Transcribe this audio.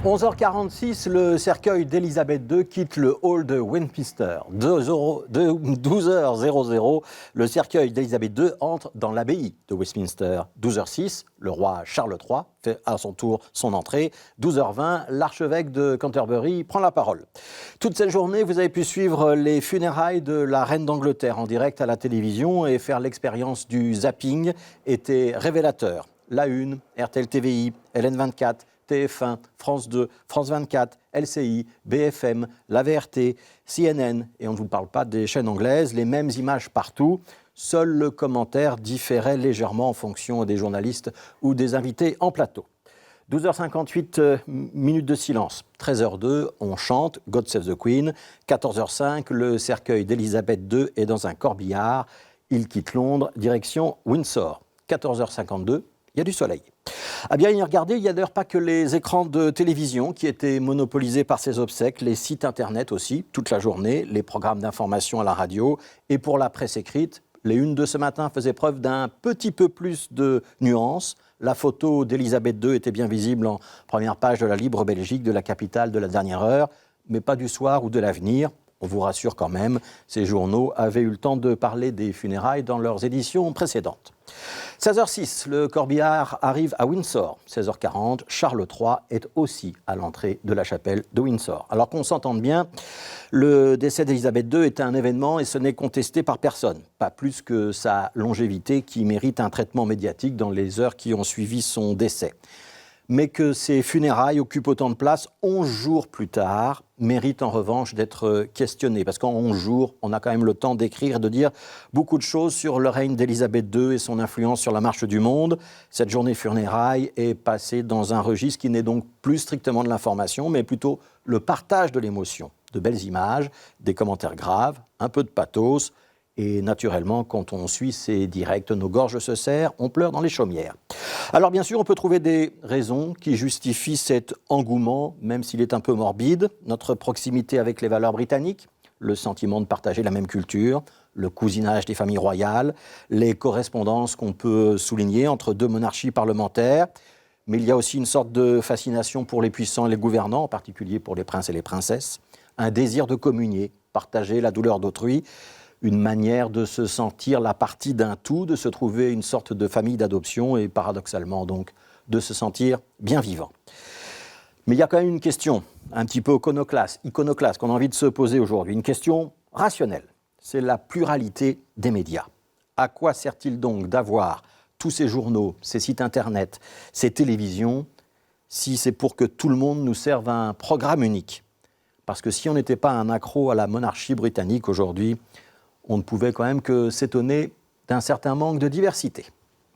11h46, le cercueil d'Élisabeth II quitte le hall de Westminster. 12h00, le cercueil d'Élisabeth II entre dans l'abbaye de Westminster. 12h06, le roi Charles III fait à son tour son entrée. 12h20, l'archevêque de Canterbury prend la parole. Toute cette journée, vous avez pu suivre les funérailles de la reine d'Angleterre en direct à la télévision et faire l'expérience du zapping était révélateur. La Une, RTL TVI, LN24, TF1, France 2, France 24, LCI, BFM, la VRT, CNN, et on ne vous parle pas des chaînes anglaises, les mêmes images partout. Seul le commentaire différait légèrement en fonction des journalistes ou des invités en plateau. 12h58, minutes de silence. 13h02, on chante God Save the Queen. 14h05, le cercueil d'Élisabeth II est dans un corbillard. Il quitte Londres, direction Windsor. 14h52, il y a du soleil. À bien y regarder, il n'y a d'ailleurs pas que les écrans de télévision qui étaient monopolisés par ces obsèques, les sites internet aussi, toute la journée, les programmes d'information à la radio. Et pour la presse écrite, les unes de ce matin faisaient preuve d'un petit peu plus de nuances. La photo d'Élisabeth II était bien visible en première page de la Libre Belgique, de la capitale de la dernière heure, mais pas du soir ou de l'avenir. On vous rassure quand même, ces journaux avaient eu le temps de parler des funérailles dans leurs éditions précédentes. 16h06, le corbillard arrive à Windsor. 16h40, Charles III est aussi à l'entrée de la chapelle de Windsor. Alors qu'on s'entende bien, le décès d'Élisabeth II est un événement et ce n'est contesté par personne. Pas plus que sa longévité qui mérite un traitement médiatique dans les heures qui ont suivi son décès. Mais que ces funérailles occupent autant de place 11 jours plus tard méritent en revanche d'être questionnées. Parce qu'en 11 jours, on a quand même le temps d'écrire et de dire beaucoup de choses sur le règne d'Élisabeth II et son influence sur la marche du monde. Cette journée funérailles est passée dans un registre qui n'est donc plus strictement de l'information, mais plutôt le partage de l'émotion. De belles images, des commentaires graves, un peu de pathos. Et naturellement, quand on suit ces directs, nos gorges se serrent, on pleure dans les chaumières. Alors bien sûr, on peut trouver des raisons qui justifient cet engouement, même s'il est un peu morbide. Notre proximité avec les valeurs britanniques, le sentiment de partager la même culture, le cousinage des familles royales, les correspondances qu'on peut souligner entre deux monarchies parlementaires. Mais il y a aussi une sorte de fascination pour les puissants et les gouvernants, en particulier pour les princes et les princesses. Un désir de communier, partager la douleur d'autrui. Une manière de se sentir la partie d'un tout, de se trouver une sorte de famille d'adoption et paradoxalement donc de se sentir bien vivant. Mais il y a quand même une question un petit peu iconoclaste qu'on a envie de se poser aujourd'hui, une question rationnelle. C'est la pluralité des médias. À quoi sert-il donc d'avoir tous ces journaux, ces sites internet, ces télévisions, si c'est pour que tout le monde nous serve un programme unique ? Parce que si on n'était pas un accro à la monarchie britannique aujourd'hui, on ne pouvait quand même que s'étonner d'un certain manque de diversité.